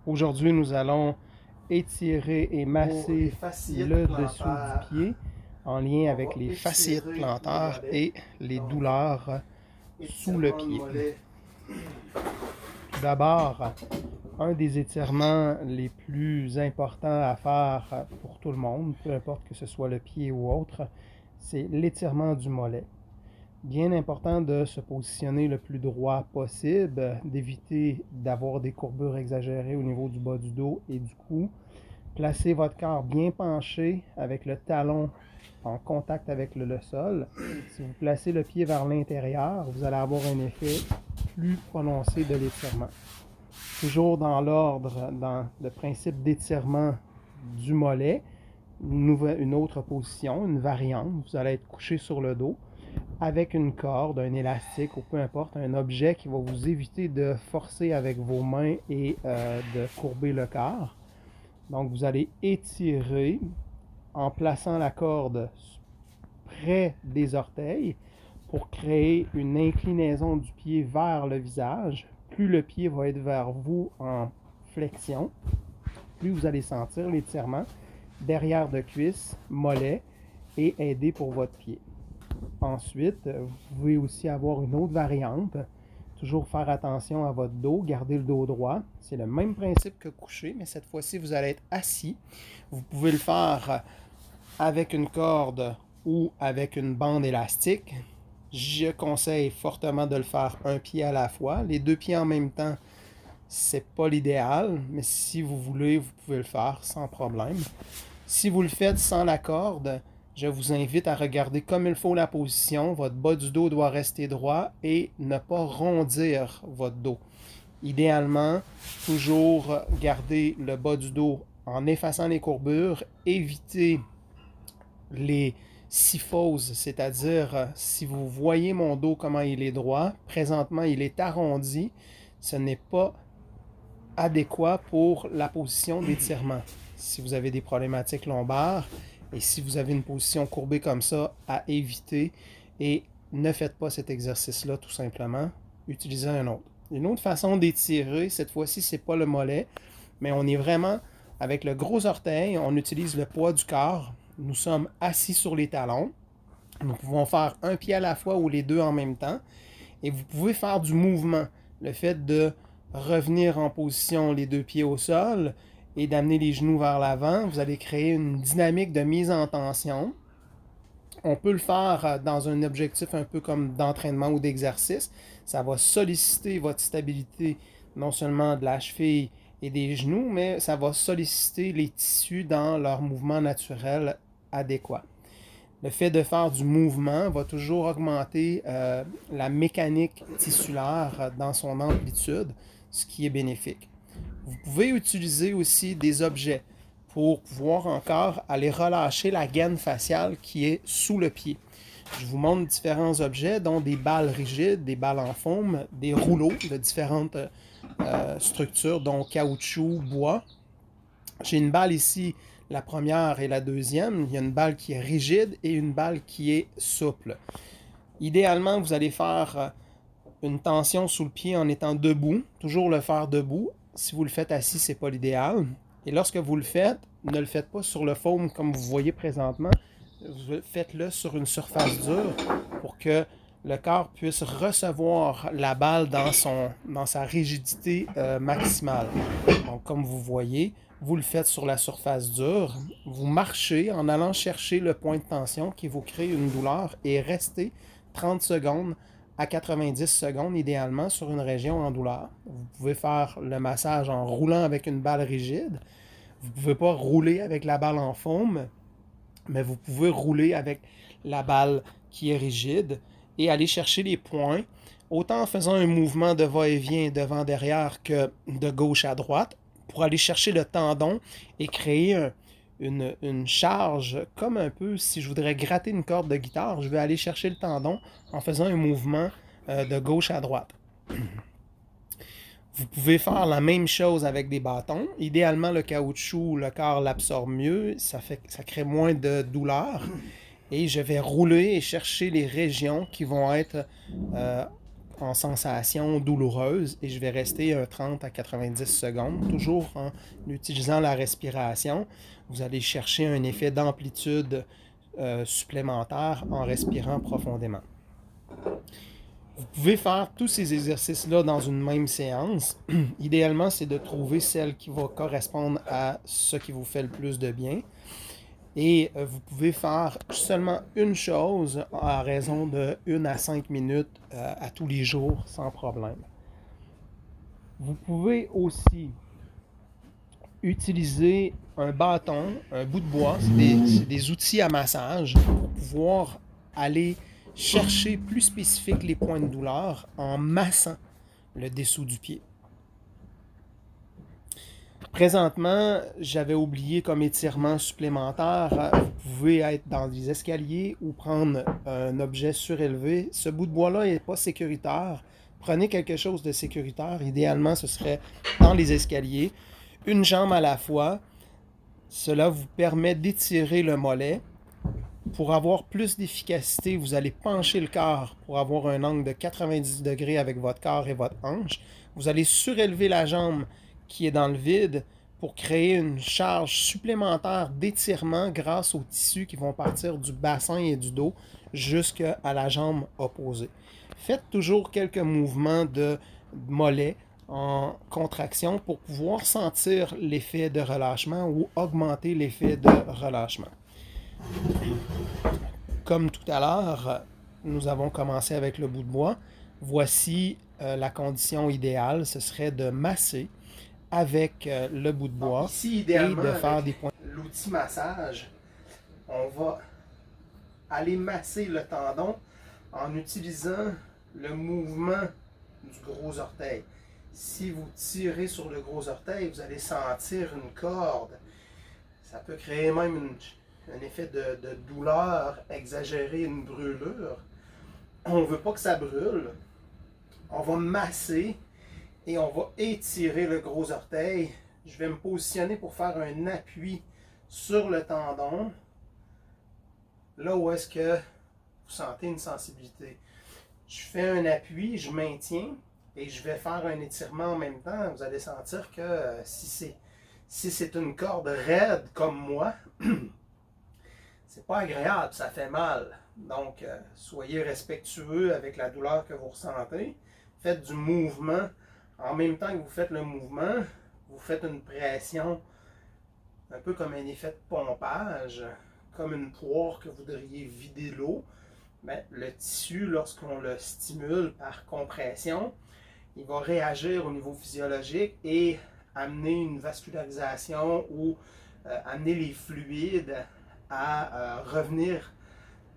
Aujourd'hui, nous allons étirer et masser le dessous du pied en lien avec les fasciites plantaires et les douleurs sous le pied. Tout d'abord, un des étirements les plus importants à faire pour tout le monde, peu importe que ce soit le pied ou autre, c'est l'étirement du mollet. Bien important de se positionner le plus droit possible, d'éviter d'avoir des courbures exagérées au niveau du bas du dos et du cou. Placez votre corps bien penché avec le talon en contact avec le sol. Si vous placez le pied vers l'intérieur, vous allez avoir un effet plus prononcé de l'étirement. Toujours dans l'ordre, dans le principe d'étirement du mollet, une autre position, une variante. Vous allez être couché sur le dos avec une corde, un élastique ou peu importe, un objet qui va vous éviter de forcer avec vos mains et de courber le corps. Donc vous allez étirer en plaçant la corde près des orteils pour créer une inclinaison du pied vers le visage. Plus le pied va être vers vous en flexion, plus vous allez sentir l'étirement derrière de cuisse, mollet et aider pour votre pied. Ensuite, vous pouvez aussi avoir une autre variante. Toujours faire attention à votre dos, garder le dos droit. C'est le même principe que couché, mais cette fois-ci, vous allez être assis. Vous pouvez le faire avec une corde ou avec une bande élastique. Je conseille fortement de le faire un pied à la fois. Les deux pieds en même temps, c'est pas l'idéal, mais si vous voulez, vous pouvez le faire sans problème. Si vous le faites sans la corde, je vous invite à regarder comme il faut la position. Votre bas du dos doit rester droit et ne pas rondir votre dos. Idéalement, toujours garder le bas du dos en effaçant les courbures, éviter les syphoses, c'est-à-dire si vous voyez mon dos comment il est droit, présentement il est arrondi, ce n'est pas adéquat pour la position d'étirement. Si vous avez des problématiques lombaires et si vous avez une position courbée comme ça, à éviter et ne faites pas cet exercice-là tout simplement. Utilisez un autre. Une autre façon d'étirer, cette fois-ci, c'est pas le mollet, mais on est vraiment avec le gros orteil, on utilise le poids du corps. Nous sommes assis sur les talons. Nous pouvons faire un pied à la fois ou les deux en même temps. Et vous pouvez faire du mouvement. Le fait de revenir en position les deux pieds au sol et d'amener les genoux vers l'avant, vous allez créer une dynamique de mise en tension. On peut le faire dans un objectif un peu comme d'entraînement ou d'exercice. Ça va solliciter votre stabilité non seulement de la cheville et des genoux, mais ça va solliciter les tissus dans leur mouvement naturel adéquat. Le fait de faire du mouvement va toujours augmenter la mécanique tissulaire dans son amplitude, ce qui est bénéfique. Vous pouvez utiliser aussi des objets pour pouvoir encore aller relâcher la gaine faciale qui est sous le pied. Je vous montre différents objets, dont des balles rigides, des balles en foam, des rouleaux de différentes structures, dont caoutchouc, bois. J'ai une balle ici, la première et la deuxième. Il y a une balle qui est rigide et une balle qui est souple. Idéalement, vous allez faire une tension sous le pied en étant debout. Toujours le faire debout. Si vous le faites assis, c'est pas l'idéal. Et lorsque vous le faites, ne le faites pas sur le foam comme vous voyez présentement. Faites-le sur une surface dure pour que le corps puisse recevoir la balle dans sa rigidité maximale. Donc, comme vous voyez, vous le faites sur la surface dure. Vous marchez en allant chercher le point de tension qui vous crée une douleur et restez 30 secondes à 90 secondes idéalement sur une région en douleur. Vous pouvez faire le massage en roulant avec une balle rigide. Vous ne pouvez pas rouler avec la balle en foam, mais vous pouvez rouler avec la balle qui est rigide et aller chercher les points, autant en faisant un mouvement de va-et-vient devant-derrière que de gauche à droite, pour aller chercher le tendon et créer une charge, comme un peu si je voudrais gratter une corde de guitare, je vais aller chercher le tendon en faisant un mouvement de gauche à droite. Vous pouvez faire la même chose avec des bâtons. Idéalement, le caoutchouc, le corps l'absorbe mieux, ça crée moins de douleur. Et je vais rouler et chercher les régions qui vont être en sensation douloureuse et je vais rester un 30 à 90 secondes, toujours en utilisant la respiration. Vous allez chercher un effet d'amplitude supplémentaire en respirant profondément. Vous pouvez faire tous ces exercices-là dans une même séance. Idéalement, c'est de trouver celle qui va correspondre à ce qui vous fait le plus de bien. Et vous pouvez faire seulement une chose à raison de 1 à 5 minutes à tous les jours sans problème. Vous pouvez aussi utiliser un bâton, un bout de bois, c'est des outils à massage pour pouvoir aller chercher plus spécifique les points de douleur en massant le dessous du pied. Présentement, j'avais oublié comme étirement supplémentaire, vous pouvez être dans des escaliers ou prendre un objet surélevé. Ce bout de bois-là n'est pas sécuritaire. Prenez quelque chose de sécuritaire. Idéalement, ce serait dans les escaliers. Une jambe à la fois. Cela vous permet d'étirer le mollet. Pour avoir plus d'efficacité, vous allez pencher le corps pour avoir un angle de 90 degrés avec votre corps et votre hanche. Vous allez surélever la jambe qui est dans le vide pour créer une charge supplémentaire d'étirement grâce aux tissus qui vont partir du bassin et du dos jusqu'à la jambe opposée. Faites toujours quelques mouvements de mollet en contraction pour pouvoir sentir l'effet de relâchement ou augmenter l'effet de relâchement. Comme tout à l'heure, nous avons commencé avec le bout de bois. Voici la condition idéale, ce serait de masser avec le bout de bois. Donc, ici, idéalement, et de faire des points. L'outil massage, on va aller masser le tendon en utilisant le mouvement du gros orteil. Si vous tirez sur le gros orteil, vous allez sentir une corde. Ça peut créer même un effet de douleur exagérée, une brûlure. On ne veut pas que ça brûle. On va masser et on va étirer le gros orteil. Je vais me positionner pour faire un appui sur le tendon. Là où est-ce que vous sentez une sensibilité. Je fais un appui, je maintiens et je vais faire un étirement en même temps. Vous allez sentir que si c'est une corde raide comme moi, c'est pas agréable, ça fait mal. Donc, soyez respectueux avec la douleur que vous ressentez. Faites du mouvement. En même temps que vous faites le mouvement, vous faites une pression, un peu comme un effet de pompage, comme une poire que vous voudriez vider l'eau. Mais le tissu, lorsqu'on le stimule par compression, il va réagir au niveau physiologique et amener une vascularisation ou amener les fluides à revenir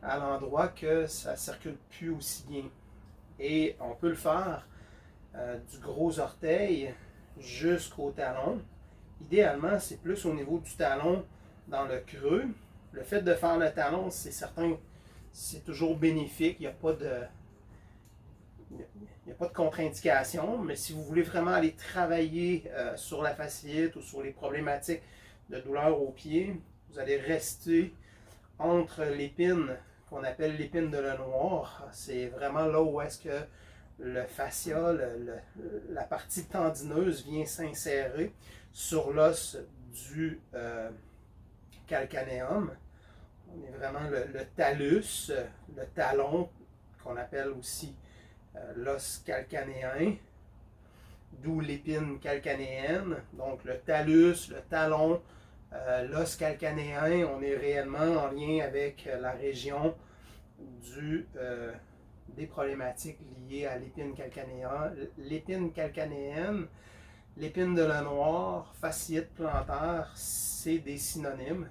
à l'endroit que ça ne circule plus aussi bien. Et on peut le faire du gros orteil jusqu'au talon. Idéalement, c'est plus au niveau du talon dans le creux. Le fait de faire le talon, c'est certain, c'est toujours bénéfique. Il n'y a pas de contre-indication, mais si vous voulez vraiment aller travailler sur la fasciite ou sur les problématiques de douleur au pied, vous allez rester entre l'épine qu'on appelle l'épine de le noir. C'est vraiment là où est-ce que le fascia, la partie tendineuse vient s'insérer sur l'os du calcanéum. On est vraiment le talus, le talon, qu'on appelle aussi l'os calcanéen, d'où l'épine calcanéenne. Donc le talus, le talon, l'os calcanéen, on est réellement en lien avec la région des problématiques liées à l'épine calcanéenne, l'épine de la noire, fasciite plantaire, c'est des synonymes.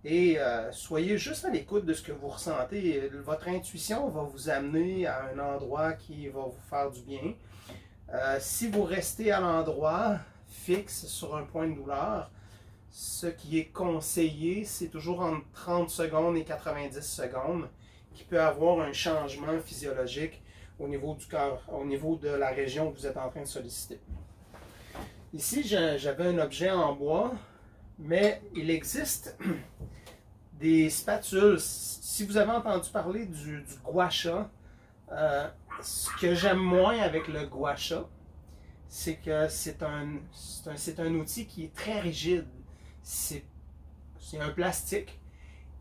Et soyez juste à l'écoute de ce que vous ressentez. Votre intuition va vous amener à un endroit qui va vous faire du bien. Si vous restez à l'endroit fixe sur un point de douleur, ce qui est conseillé, c'est toujours entre 30 secondes et 90 secondes qui peut avoir un changement physiologique au niveau du corps, au niveau de la région que vous êtes en train de solliciter. Ici, j'avais un objet en bois, mais il existe des spatules. Si vous avez entendu parler du gua sha, Ce que j'aime moins avec le gua sha, c'est que c'est un outil qui est très rigide. C'est un plastique.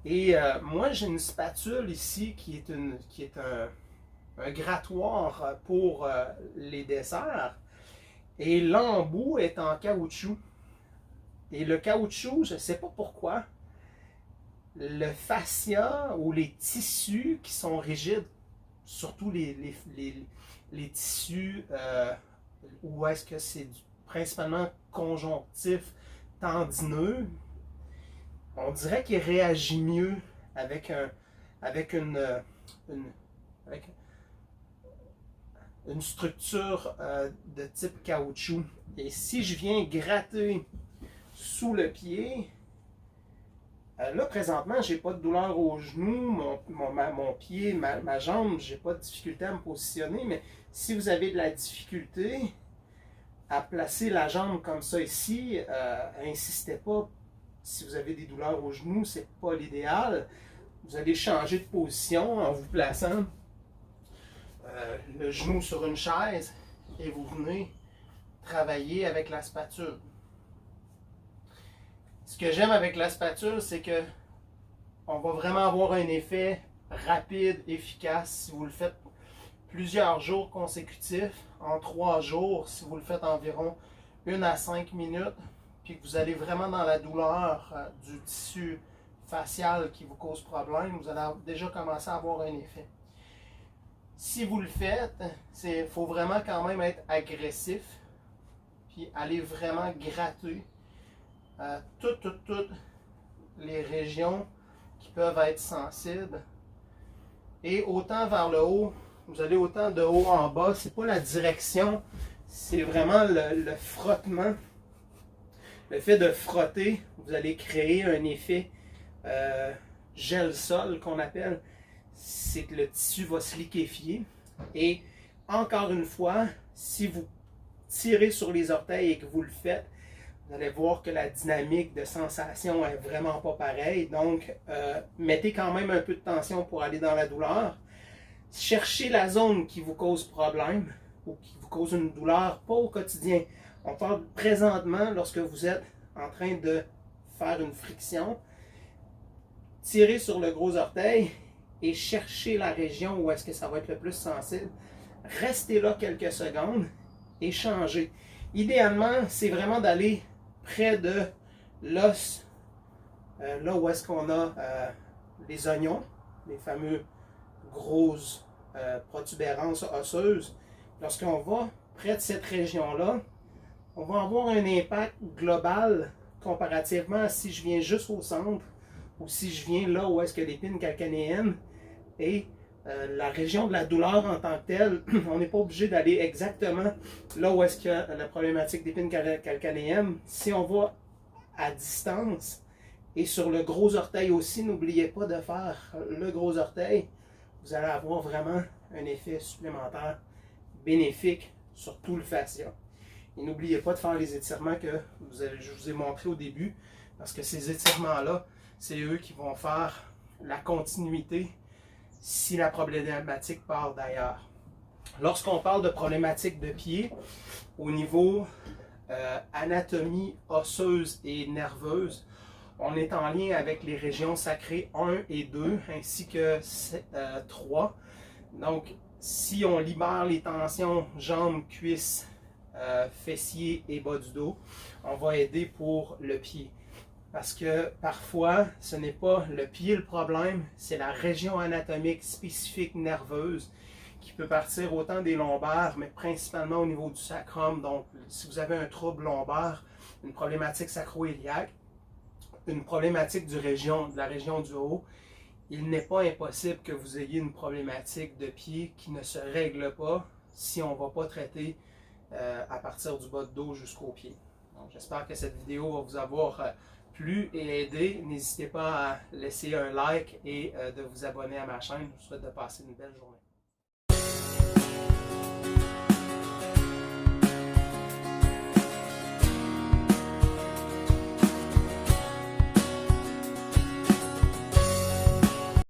Et moi, j'ai une spatule ici qui est un grattoir pour les desserts. Et l'embout est en caoutchouc. Et le caoutchouc, je ne sais pas pourquoi, le fascia ou les tissus qui sont rigides, surtout les tissus où est-ce que c'est principalement conjonctif, tendineux, on dirait qu'il réagit mieux avec, avec une, avec une structure de type caoutchouc. Et si je viens gratter sous le pied, là présentement, j'ai pas de douleur au genou, mon pied, ma jambe, j'ai pas de difficulté à me positionner, mais si vous avez de la difficulté à placer la jambe comme ça ici, insistez pas. Si vous avez des douleurs au genou, c'est pas l'idéal. Vous allez changer de position en vous plaçant le genou sur une chaise et vous venez travailler avec la spatule. Ce que j'aime avec la spatule, c'est que on va vraiment avoir un effet rapide, efficace si vous le faites plusieurs jours consécutifs. En 3 jours, si vous le faites environ 1 à 5 minutes, puis que vous allez vraiment dans la douleur du tissu facial qui vous cause problème, vous allez déjà commencer à avoir un effet. Si vous le faites, il faut vraiment quand même être agressif, puis aller vraiment gratter toutes les régions qui peuvent être sensibles. Et autant vers le haut, vous allez autant de haut en bas, c'est pas la direction, c'est vraiment le frottement. Le fait de frotter, vous allez créer un effet gel-sol qu'on appelle. C'est que le tissu va se liquéfier. Et encore une fois, si vous tirez sur les orteils et que vous le faites, vous allez voir que la dynamique de sensation est vraiment pas pareille. Donc, mettez quand même un peu de tension pour aller dans la douleur. Cherchez la zone qui vous cause problème ou qui vous cause une douleur, pas au quotidien. On parle présentement lorsque vous êtes en train de faire une friction. Tirez sur le gros orteil et cherchez la région où est-ce que ça va être le plus sensible. Restez là quelques secondes et changez. Idéalement, c'est vraiment d'aller près de l'os, là où est-ce qu'on a les oignons, les fameux grosses protubérances osseuses. Lorsqu'on va près de cette région-là, on va avoir un impact global comparativement à si je viens juste au centre ou si je viens là où est-ce que l'épine calcanéenne et la région de la douleur en tant que telle, on n'est pas obligé d'aller exactement là où est-ce qu'il y a la problématique d'épine calcanéenne. Si on va à distance et sur le gros orteil aussi, n'oubliez pas de faire le gros orteil, vous allez avoir vraiment un effet supplémentaire bénéfique sur tout le fascia. Et n'oubliez pas de faire les étirements que je vous ai montrés au début, parce que ces étirements-là, c'est eux qui vont faire la continuité si la problématique part d'ailleurs. Lorsqu'on parle de problématique de pied, au niveau anatomie osseuse et nerveuse, on est en lien avec les régions sacrées 1 et 2, ainsi que 3. Donc, si on libère les tensions jambes, cuisses, fessiers et bas du dos, on va aider pour le pied. Parce que parfois, ce n'est pas le pied le problème, c'est la région anatomique spécifique nerveuse qui peut partir autant des lombaires, mais principalement au niveau du sacrum. Donc, si vous avez un trouble lombaire, une problématique sacro-iliaque, une problématique de la région du haut, il n'est pas impossible que vous ayez une problématique de pied qui ne se règle pas si on ne va pas traiter à partir du bas de dos jusqu'au pied. Donc, j'espère que cette vidéo va vous avoir plu et aidé. N'hésitez pas à laisser un like et de vous abonner à ma chaîne. Je vous souhaite de passer une belle journée.